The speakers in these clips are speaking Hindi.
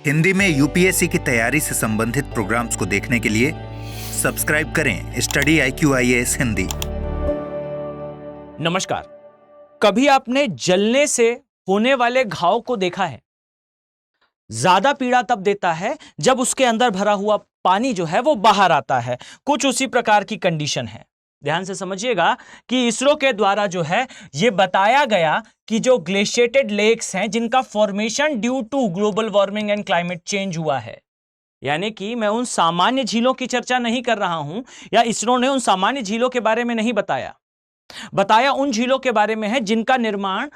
हिंदी में यूपीएससी की तैयारी से संबंधित प्रोग्राम्स को देखने के लिए सब्सक्राइब करें स्टडी IQ-IAS हिंदी। नमस्कार। कभी आपने जलने से होने वाले घाव को देखा है? ज्यादा पीड़ा तब देता है जब उसके अंदर भरा हुआ पानी जो है वो बाहर आता है। कुछ उसी प्रकार की कंडीशन है। ध्यान से समझिएगा कि इसरो के द्वारा जो है ये बताया गया कि जो ग्लेशिएटेड लेक्स हैं जिनका formation due to global warming and climate change हुआ है, यानी कि मैं उन सामान्य झीलों की चर्चा नहीं कर रहा हूं, या इसरो ने उन सामान्य झीलों के बारे में नहीं बताया उन झीलों के बारे में है जिनका निर्माण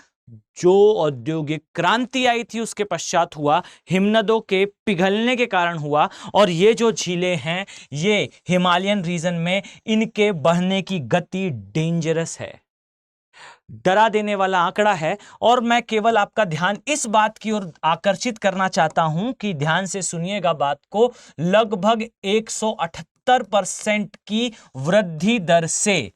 जो औद्योगिक क्रांति आई थी उसके पश्चात हुआ, हिमनदों के पिघलने के कारण हुआ। और ये जो झीलें हैं ये हिमालयन रीजन में इनके बहने की गति डेंजरस है, डरा देने वाला आंकड़ा है। और मैं केवल आपका ध्यान इस बात की ओर आकर्षित करना चाहता हूं कि ध्यान से सुनिएगा बात को, लगभग 178% की वृद्धि दर से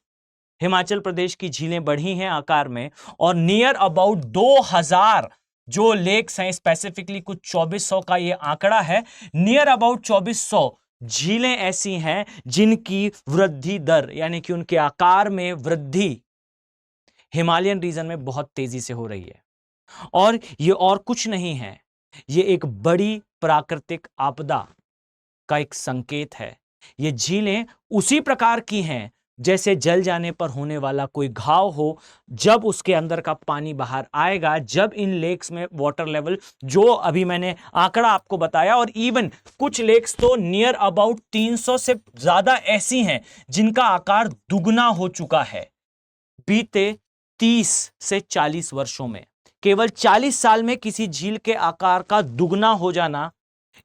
हिमाचल प्रदेश की झीलें बढ़ी हैं आकार में, और नियर अबाउट 2000 जो लेक्स हैं, स्पेसिफिकली कुछ 2400 का ये आंकड़ा है, नियर अबाउट 2400 झीलें ऐसी हैं जिनकी वृद्धि दर यानी कि उनके आकार में वृद्धि हिमालयन रीजन में बहुत तेजी से हो रही है। और ये और कुछ नहीं है, ये एक बड़ी प्राकृतिक आपदा का एक संकेत है। ये झीलें उसी प्रकार की हैं जैसे जल जाने पर होने वाला कोई घाव हो, जब उसके अंदर का पानी बाहर आएगा, जब इन लेक्स में वाटर लेवल जो अभी मैंने आंकड़ा आपको बताया, और इवन कुछ लेक्स तो नियर अबाउट 300 से ज्यादा ऐसी हैं जिनका आकार दुगना हो चुका है बीते 30 से 40 वर्षों में। केवल 40 साल में किसी झील के आकार का दुगना हो जाना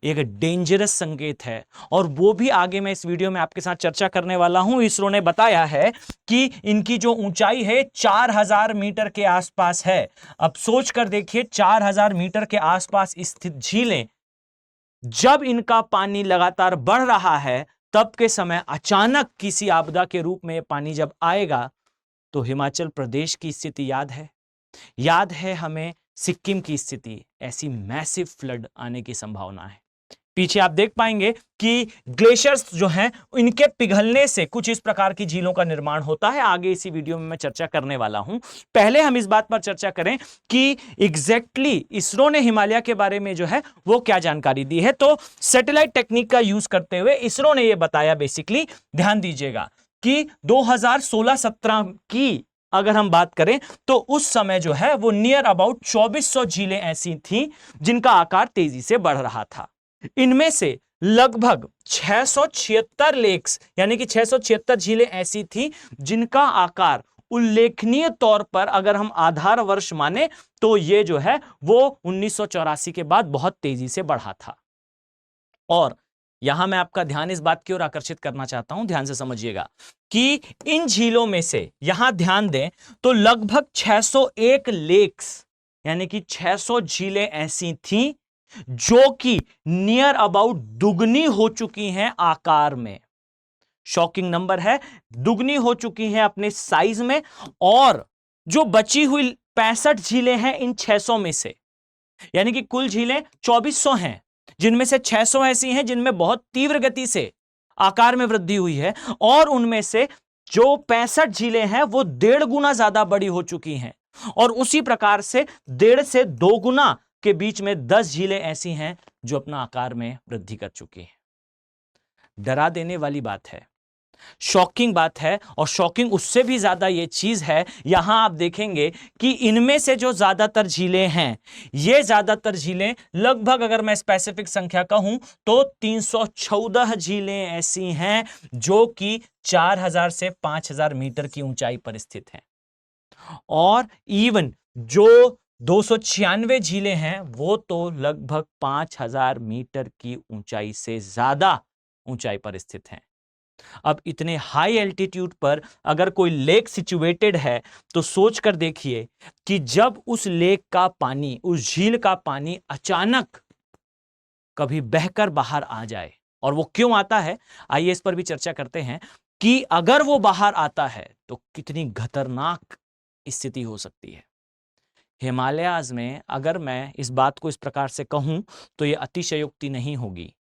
एक डेंजरस संकेत है, और वो भी आगे मैं इस वीडियो में आपके साथ चर्चा करने वाला हूं। इसरो ने बताया है कि इनकी जो ऊंचाई है 4000 मीटर के आसपास है। अब सोच कर देखिए, 4000 मीटर के आसपास स्थित झीलें, जब इनका पानी लगातार बढ़ रहा है तब के समय अचानक किसी आपदा के रूप में पानी जब आएगा तो हिमाचल प्रदेश की स्थिति याद है हमें सिक्किम की स्थिति, ऐसी मैसिव फ्लड आने की संभावना है। पीछे आप देख पाएंगे कि ग्लेशियर्स जो हैं इनके पिघलने से कुछ इस प्रकार की झीलों का निर्माण होता है। आगे इसी वीडियो में मैं चर्चा करने वाला हूं। पहले हम इस बात पर चर्चा करें कि एग्जैक्टली इसरो ने हिमालय के बारे में जो है वो क्या जानकारी दी है। तो सैटेलाइट टेक्निक का यूज करते हुए इसरो ने यह बताया, बेसिकली ध्यान दीजिएगा कि 2016-17 की अगर हम बात करें तो उस समय जो है वो नियर अबाउट 2400 झीलें ऐसी थीं जिनका आकार तेजी से बढ़ रहा था। इनमें से लगभग 676 लेक्स यानी कि 676 झीलें ऐसी थीं जिनका आकार उल्लेखनीय तौर पर, अगर हम आधार वर्ष माने, तो ये जो है वो 1984 के बाद बहुत तेजी से बढ़ा था। और यहां मैं आपका ध्यान इस बात की ओर आकर्षित करना चाहता हूं, ध्यान से समझिएगा कि इन झीलों में से यहां ध्यान दें तो लगभग 601 लेक्स यानी कि 600 झीलें ऐसी थीं जो कि नियर अबाउट दुगनी हो चुकी हैं आकार में। शॉकिंग नंबर है, दुगनी हो चुकी हैं अपने साइज में। और जो बची हुई 65 झीलें हैं इन 600 में से, यानी कि कुल झीलें 2400 हैं, जिनमें से 600 ऐसी हैं जिनमें बहुत तीव्र गति से आकार में वृद्धि हुई है, और उनमें से जो 65 झीलें हैं वो 1.5 गुना ज्यादा बड़ी हो चुकी हैं। और उसी प्रकार से 1.5 से 2 गुना के बीच में 10 झीलें ऐसी हैं जो अपना आकार में वृद्धि कर चुकी हैं। डरा देने वाली बात है, शॉकिंग बात है। और शॉकिंग उससे भी ज्यादा यह चीज है, यहां आप देखेंगे कि इनमें से जो ज्यादातर झीलें हैं, ये ज्यादातर झीलें लगभग, अगर मैं स्पेसिफिक संख्या कहूं तो 314 झीलें ऐसी हैं जो कि 4000 से 5000 मीटर की ऊंचाई पर स्थित हैं। और इवन जो 296 झीलें हैं वो तो लगभग 5000 मीटर की ऊंचाई से ज्यादा ऊंचाई पर स्थित हैं। अब इतने हाई एल्टीट्यूड पर अगर कोई लेक सिचुएटेड है तो सोच कर देखिए कि जब उस लेक का पानी, उस झील का पानी अचानक कभी बहकर बाहर आ जाए, और वो क्यों आता है आइए इस पर भी चर्चा करते हैं कि अगर वो बाहर आता है तो कितनी खतरनाक स्थिति हो सकती है। हिमालयाज में अगर मैं इस बात को इस प्रकार से कहूं तो यह अतिशयोक्ति नहीं होगी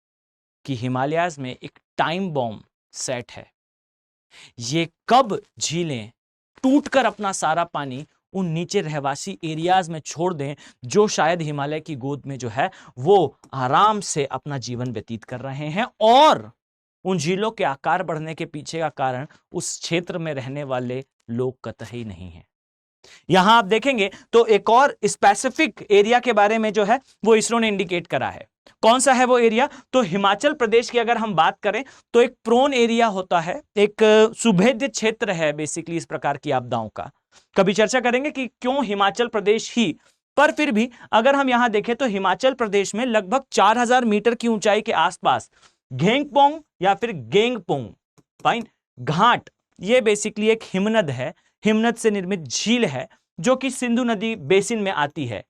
कि हिमालयाज में एक टाइम बॉम्ब सेट है। ये कब झीलें टूटकर अपना सारा पानी उन नीचे रहवासी एरियाज में छोड़ दें जो शायद हिमालय की गोद में जो है वो आराम से अपना जीवन व्यतीत कर रहे हैं, और उन झीलों के आकार बढ़ने के पीछे का कारण उस क्षेत्र में रहने वाले लोग कतई नहीं है। यहां आप देखेंगे तो एक और स्पेसिफिक एरिया के बारे में जो है वो इसरो ने इंडिकेट करा है। कौन सा है वो एरिया? तो हिमाचल प्रदेश की अगर हम बात करें तो एक प्रोन एरिया होता है, एक सुभेद्य क्षेत्र है बेसिकली इस प्रकार की आपदाओं का। कभी चर्चा करेंगे कि क्यों हिमाचल प्रदेश ही, पर फिर भी अगर हम यहां देखें तो हिमाचल प्रदेश में लगभग 4000 मीटर की ऊंचाई के आसपास घेंगपोंग या फिर गेंगपोंग फाइन घाट, ये बेसिकली एक हिमनद है, हिमनद से निर्मित झील है जो कि सिंधु नदी बेसिन में आती है।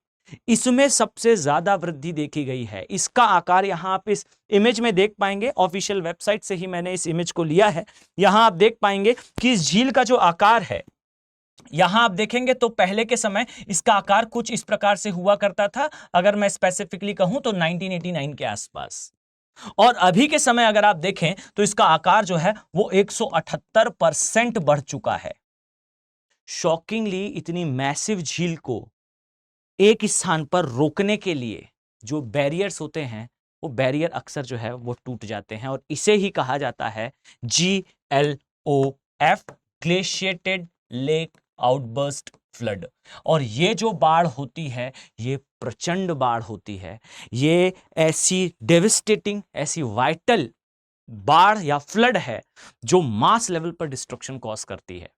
इसमें सबसे ज्यादा वृद्धि देखी गई है। इसका आकार यहां आप इस इमेज में देख पाएंगे, ऑफिशियल वेबसाइट से ही मैंने इस इमेज को लिया है। यहां आप देख पाएंगे कि इस झील का जो आकार है, यहां आप देखेंगे तो पहले के समय इसका आकार कुछ इस प्रकार से हुआ करता था, अगर मैं स्पेसिफिकली कहूं तो 1989 के आसपास, और अभी के समय अगर आप देखें तो इसका आकार जो है वो 178% बढ़ चुका है। शॉकिंगली इतनी मैसिव झील को एक स्थान पर रोकने के लिए जो बैरियर्स होते हैं वो बैरियर अक्सर जो है वो टूट जाते हैं, और इसे ही कहा जाता है GLOF, glaciated lake outburst flood. और ये जो बाढ़ होती है ये प्रचंड बाढ़ होती है, ये ऐसी डेविस्टेटिंग, ऐसी वाइटल बाढ़ या फ्लड है जो मास लेवल पर डिस्ट्रक्शन कॉज करती है।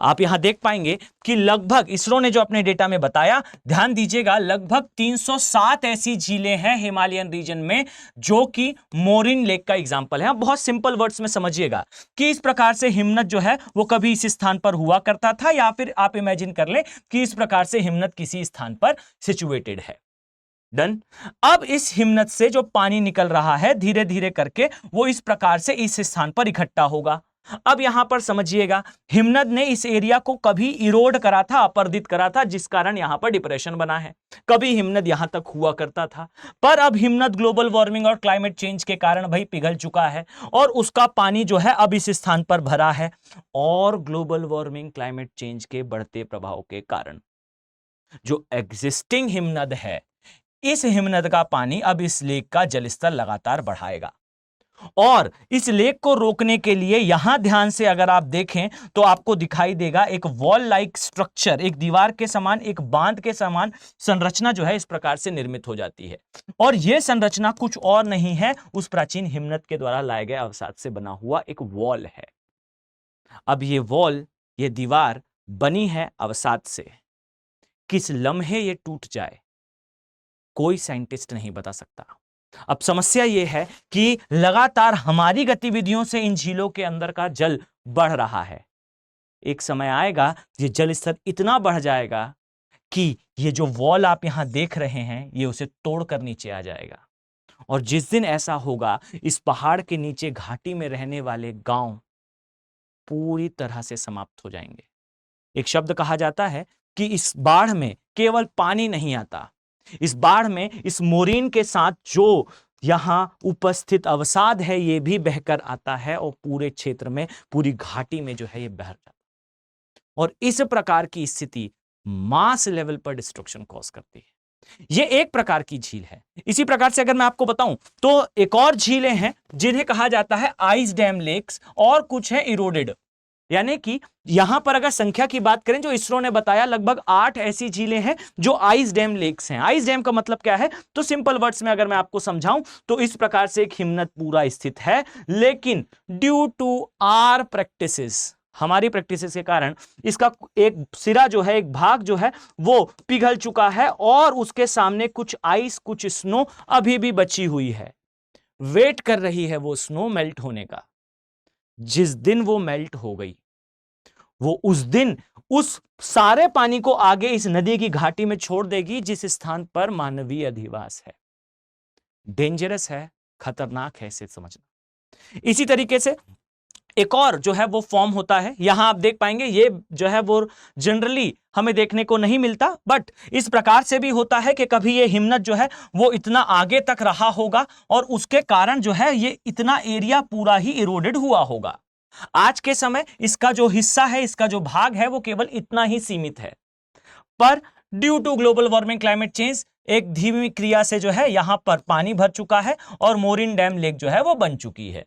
आप यहां देख पाएंगे कि लगभग इसरो ने जो अपने डेटा में बताया, ध्यान दीजिएगा, लगभग 307 ऐसी झीलें हैं हिमालयन रीजन में जो कि मोरिन लेक का एग्जांपल है। बहुत सिंपल वर्ड्स में समझिएगा कि इस प्रकार से हिमनद जो है वो कभी इस स्थान पर हुआ करता था, या फिर आप इमेजिन कर ले कि इस प्रकार से हिमनद किसी स्थान पर सिचुएटेड है। डन। अब इस हिमनद से जो पानी निकल रहा है धीरे धीरे करके वो इस प्रकार से इस स्थान पर इकट्ठा होगा। अब यहां पर समझिएगा, हिमनद ने इस एरिया को कभी इरोड करा था, अपर्दित करा था, जिस कारण यहां पर डिप्रेशन बना है। कभी हिमनद यहां तक हुआ करता था, पर अब हिमनद ग्लोबल वार्मिंग और क्लाइमेट चेंज के कारण भाई पिघल चुका है, और उसका पानी जो है अब इस स्थान पर भरा है, और ग्लोबल वार्मिंग क्लाइमेट चेंज के बढ़ते प्रभाव के कारण जो एग्जिस्टिंग हिमनद है, इस हिमनद का पानी अब इस लेक का जलस्तर लगातार बढ़ाएगा। और इस लेक को रोकने के लिए यहां ध्यान से अगर आप देखें तो आपको दिखाई देगा एक वॉल लाइक स्ट्रक्चर, एक दीवार के समान, एक बांध के समान संरचना जो है इस प्रकार से निर्मित हो जाती है। और यह संरचना कुछ और नहीं है, उस प्राचीन हिमनद के द्वारा लाए गए अवसाद से बना हुआ एक वॉल है। अब ये वॉल, ये दीवार बनी है अवसाद से। किस लम्हे ये टूट जाए कोई साइंटिस्ट नहीं बता सकता। अब समस्या यह है कि लगातार हमारी गतिविधियों से इन झीलों के अंदर का जल बढ़ रहा है। एक समय आएगा ये जल स्तर इतना बढ़ जाएगा कि ये जो वॉल आप यहां देख रहे हैं ये उसे तोड़कर नीचे आ जाएगा। और जिस दिन ऐसा होगा, इस पहाड़ के नीचे घाटी में रहने वाले गांव पूरी तरह से समाप्त हो जाएंगे। एक शब्द कहा जाता है कि इस बाढ़ में केवल पानी नहीं आता, इस बाढ़ में इस मोरीन के साथ जो यहां उपस्थित अवसाद है ये भी बहकर आता है, और पूरे क्षेत्र में, पूरी घाटी में जो है ये बह जाता है। और इस प्रकार की स्थिति मास लेवल पर डिस्ट्रक्शन कॉज करती है। ये एक प्रकार की झील है। इसी प्रकार से अगर मैं आपको बताऊं तो एक और झीलें हैं जिन्हें कहा जाता है आइस डैम लेक्स, और कुछ है इरोडेड। यानी कि यहां पर अगर संख्या की बात करें, जो इसरो ने बताया लगभग 8 ऐसी झीलें हैं जो आइस डैम लेक्स हैं। आइस डैम का मतलब क्या है? तो सिंपल वर्ड्स में अगर मैं आपको समझाऊं तो इस प्रकार से एक हिमनद पूरा स्थित है, लेकिन ड्यू टू आर प्रैक्टिसेस, हमारी प्रैक्टिसेस के कारण इसका एक सिरा जो है, एक भाग जो है वो पिघल चुका है, और उसके सामने कुछ आइस, कुछ स्नो अभी भी बची हुई है। वेट कर रही है वो स्नो मेल्ट होने का। जिस दिन वो मेल्ट हो गई, वो उस दिन उस सारे पानी को आगे इस नदी की घाटी में छोड़ देगी जिस स्थान पर मानवीय अधिवास है। डेंजरस है, खतरनाक है इसे समझना। इसी तरीके से एक और जो है वो फॉर्म होता है, यहां आप देख पाएंगे ये जो है वो जनरली हमें देखने को नहीं मिलता, बट इस प्रकार से भी होता है कि कभी ये हिमनद जो है वो इतना आगे तक रहा होगा और उसके कारण जो है ये इतना एरिया पूरा ही इरोडेड हुआ होगा। आज के समय इसका जो हिस्सा है, इसका जो भाग है वो केवल इतना ही सीमित है, पर due to global warming, climate change, एक धीमी क्रिया से जो है यहां पर पानी भर चुका है और मोरिन डैम लेक जो है वो बन चुकी है।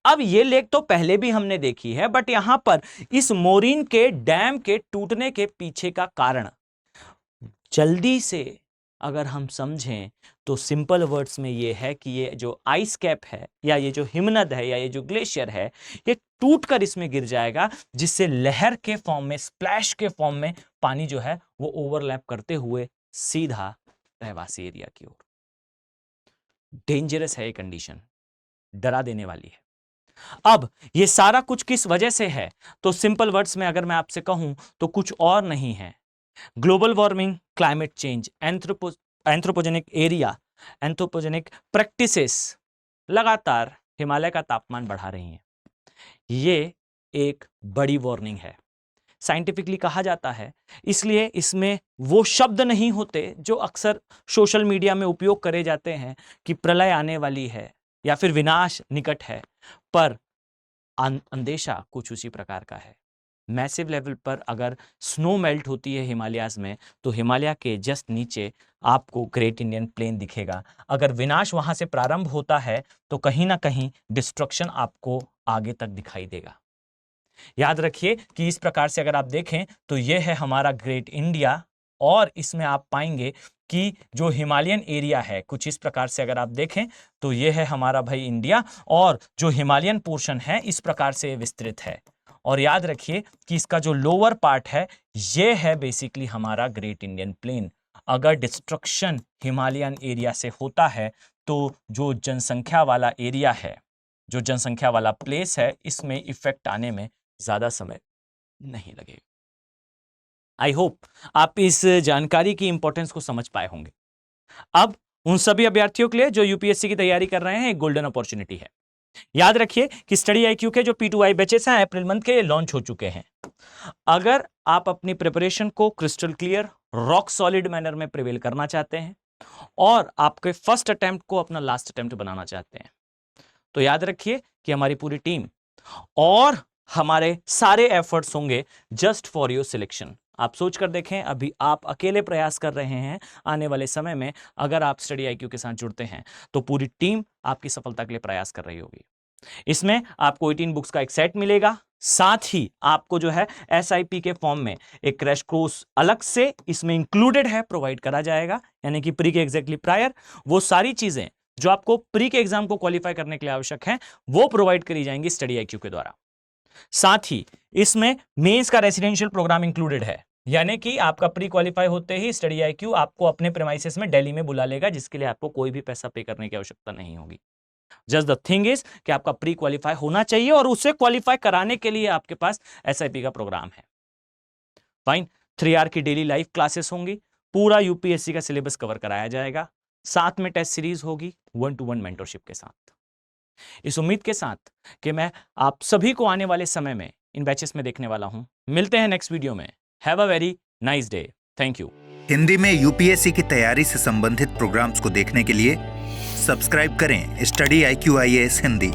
अब ये लेक तो पहले भी हमने देखी है, बट यहां पर इस मोरिन के डैम के टूटने के पीछे का कारण जल्दी से अगर हम समझें तो सिंपल वर्ड्स में ये है कि ये जो आइस कैप है या ये जो हिमनद है या ये जो ग्लेशियर है, ये टूटकर इसमें गिर जाएगा, जिससे लहर के फॉर्म में, स्प्लैश के फॉर्म में पानी जो है वो ओवरलैप करते हुए सीधा रहवासी एरिया की ओर। डेंजरस है ये कंडीशन, डरा देने वाली है। अब ये सारा कुछ किस वजह से है, तो सिंपल वर्ड्स में अगर मैं आपसे कहूं तो कुछ और नहीं है, global warming, climate change, anthropogenic area, anthropogenic practices लगातार हिमालय का तापमान बढ़ा रही हैं। ये एक बड़ी वार्निंग है, साइंटिफिकली कहा जाता है, इसलिए इसमें वो शब्द नहीं होते जो अक्सर सोशल मीडिया में उपयोग करे जाते हैं कि प्रलय आने वाली है या फिर विनाश निकट है, पर अंदेशा कुछ उसी प्रकार का है। मैसिव लेवल पर अगर स्नो मेल्ट होती है हिमालयाज में, तो हिमालय के जस्ट नीचे आपको ग्रेट इंडियन प्लेन दिखेगा। अगर विनाश वहां से प्रारंभ होता है तो कहीं ना कहीं डिस्ट्रक्शन आपको आगे तक दिखाई देगा। याद रखिए कि इस प्रकार से अगर आप देखें तो यह है हमारा ग्रेट इंडिया, और इसमें आप पाएंगे कि जो हिमालयन एरिया है कुछ इस प्रकार से अगर आप देखें तो यह है हमारा भाई इंडिया, और जो हिमालयन पोर्शन है इस प्रकार से विस्तृत है। और याद रखिए कि इसका जो लोअर पार्ट है यह है बेसिकली हमारा ग्रेट इंडियन प्लेन। अगर डिस्ट्रक्शन हिमालयन एरिया से होता है तो जो जनसंख्या वाला एरिया है, जो जनसंख्या वाला प्लेस है, इसमें इफेक्ट आने में ज्यादा समय नहीं लगेगा। आई होप आप इस जानकारी की इंपॉर्टेंस को समझ पाए होंगे। अब उन सभी अभ्यर्थियों के लिए जो यूपीएससी की तैयारी कर रहे हैं, एक गोल्डन अपॉर्चुनिटी है। याद रखिए कि स्टडी आईक्यू के जो P2I बैचेस हैं अप्रैल मंथ के लॉन्च हो चुके हैं। अगर आप अपनी प्रिपरेशन को crystal clear, rock solid manner में प्रिवेल करना चाहते हैं और आपके फर्स्ट अटेम्प्ट को अपना लास्ट अटेम्प्ट बनाना चाहते हैं, तो याद रखिए कि हमारी पूरी टीम और हमारे सारे एफर्ट्स होंगे जस्ट फॉर योर सिलेक्शन। आप सोच कर देखें, अभी आप अकेले प्रयास कर रहे हैं, आने वाले समय में अगर आप स्टडी आईक्यू के साथ जुड़ते हैं तो पूरी टीम आपकी सफलता के लिए प्रयास कर रही होगी। इसमें आपको 18 बुक्स का एक सेट मिलेगा, साथ ही आपको जो है SIP के फॉर्म में एक क्रैश कोर्स अलग से इसमें इंक्लूडेड है, प्रोवाइड करा जाएगा, यानी कि प्री के एग्जैक्टली प्रायर वो सारी चीजें जो आपको प्री के एग्जाम को क्वालिफाई करने के लिए आवश्यक है वो प्रोवाइड करी जाएंगी स्टडी आईक्यू के द्वारा। साथ ही इसमें मेंस का रेसिडेंशियल प्रोग्राम इंक्लूडेड है, यानी कि आपका प्री क्वालिफाई होते ही स्टडी आईक्यू आपको अपने प्रेमाइसेस में दिल्ली में बुला लेगा, जिसके लिए आपको कोई भी पैसा पे करने की आवश्यकता नहीं होगी। जस्ट द थिंग इज कि आपका प्री क्वालिफाई होना चाहिए और उसे क्वालिफाई कराने के लिए आपके पास SIP का प्रोग्राम है। फाइन, 3 आवर की डेली लाइव क्लासेस होंगी, पूरा यूपीएससी का सिलेबस कवर कराया जाएगा, साथ में टेस्ट सीरीज होगी 1-to-1 मेंटरशिप के साथ। इस उम्मीद के साथ कि मैं आप सभी को आने वाले समय में इन बैचेस में देखने वाला हूं। मिलते हैं नेक्स्ट वीडियो में। Have a very nice day. Thank you. Hindi में यूपीएससी की तैयारी से संबंधित प्रोग्राम्स को देखने के लिए सब्सक्राइब करें स्टडी IQ IAS हिंदी।